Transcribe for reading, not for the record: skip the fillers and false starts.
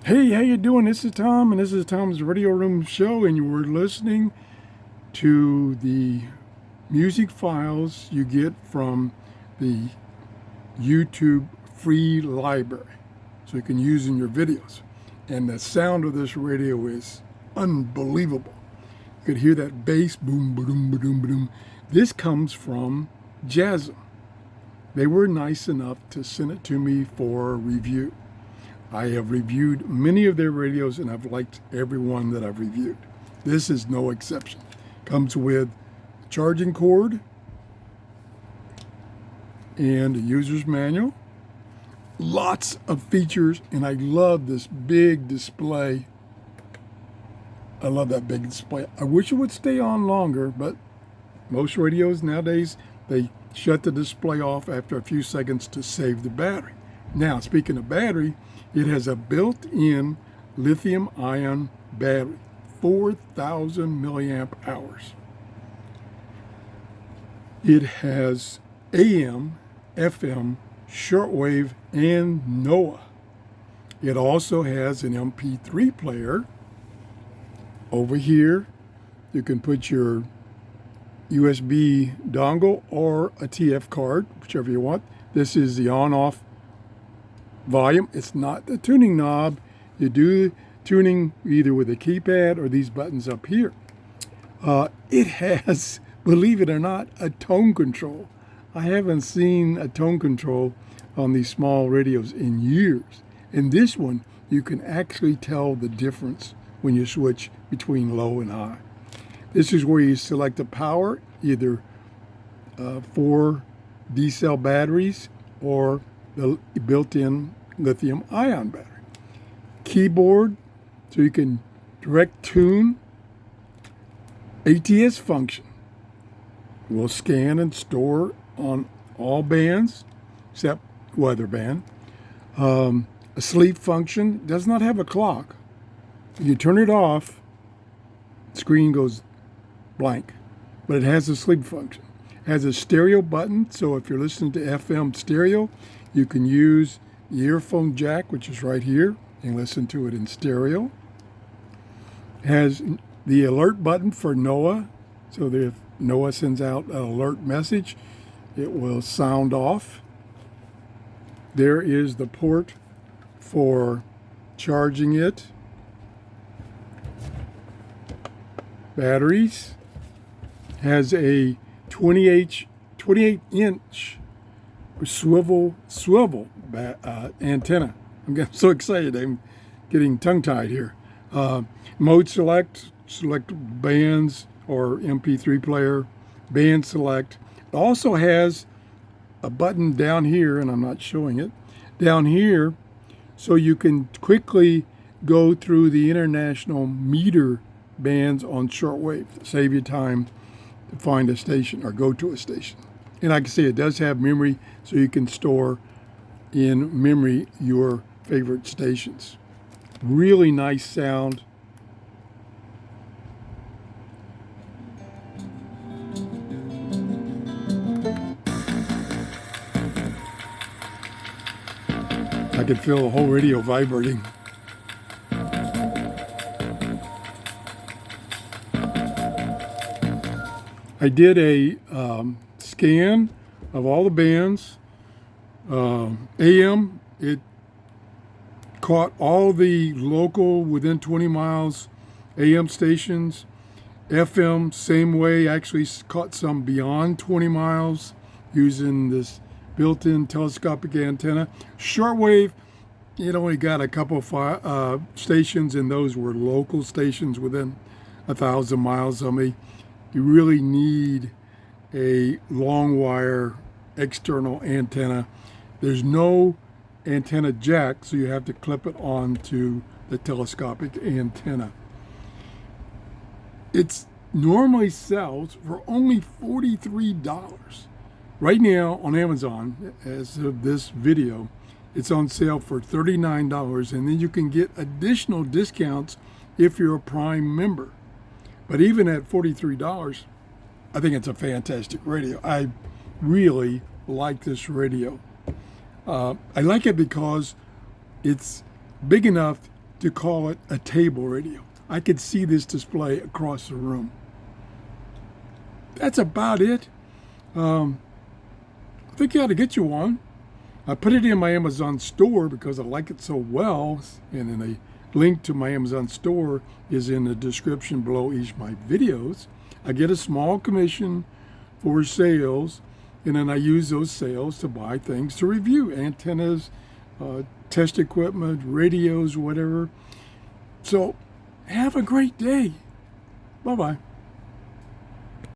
Hey, how you doing? This is Tom, and this is Tom's Radio Room Show, and you were listening to the music files you get from the YouTube free library, so you can use in your videos. And the sound of this radio is unbelievable. You could hear that bass, boom, ba-doom, ba-doom, ba-doom. This comes from JAZMM. They were nice enough to send it to me for review. I have reviewed many of their radios, and I've liked every one that I've reviewed. This is no exception. Comes with a charging cord and a user's manual. Lots of features, and I love this big display. I love that big display. I wish it would stay on longer, but most radios nowadays, they shut the display off after a few seconds to save the battery. Now, speaking of battery, it has a built-in lithium-ion battery, 4,000 milliamp hours. It has AM, FM, shortwave, and NOAA. It also has an MP3 player. Over here, you can put your USB dongle or a TF card, whichever you want. This is the on-off volume. It's not the tuning knob. You do tuning either with a keypad or these buttons up here. It has, believe it or not, a tone control. I haven't seen a tone control on these small radios in years. In this one, you can actually tell the difference when you switch between low and high. This is where you select the power, either 4 D-cell batteries or the built-in lithium-ion battery. Keyboard, so you can direct tune. ATS function will scan and store on all bands except weather band. A sleep function does not have a clock. If you turn it off, the screen goes blank, but it has a sleep function. It has a stereo button, so if you're listening to FM stereo, you can use the earphone jack, which is right here, and listen to it in stereo. It has the alert button for NOAA, so that if NOAA sends out an alert message, it will sound off. There is the port for charging it. Batteries. Has a 28-inch swivel antenna. I'm getting so excited. I'm getting tongue-tied here. Mode select bands or MP3 player. Band select. It also has a button down here, and I'm not showing it, down here, so you can quickly go through the international meter bands on shortwave to save you time to find a station or go to a station. And like I say, it does have memory, so you can store in memory your favorite stations. Really nice sound. I could feel the whole radio vibrating. I did a scan of all the bands. AM, it caught all the local within 20 miles AM stations. FM, same way, actually caught some beyond 20 miles using this built-in telescopic antenna. Shortwave, it only got a couple of stations, and those were local stations within 1,000 miles of me. You really need a long wire external antenna. There's no antenna jack, so you have to clip it onto the telescopic antenna. It normally sells for only $43. Right now on Amazon, as of this video, it's on sale for $39, and then you can get additional discounts if you're a Prime member. But even at $43, I think it's a fantastic radio. I really like this radio. I like it because it's big enough to call it a table radio. I could see this display across the room. That's about it. I think you ought to get you one. I put it in my Amazon store because I like it so well, and then a link to my Amazon store is in the description below each of my videos. I get a small commission for sales, and then I use those sales to buy things to review, antennas, test equipment, radios, whatever. So have a great day. Bye-bye.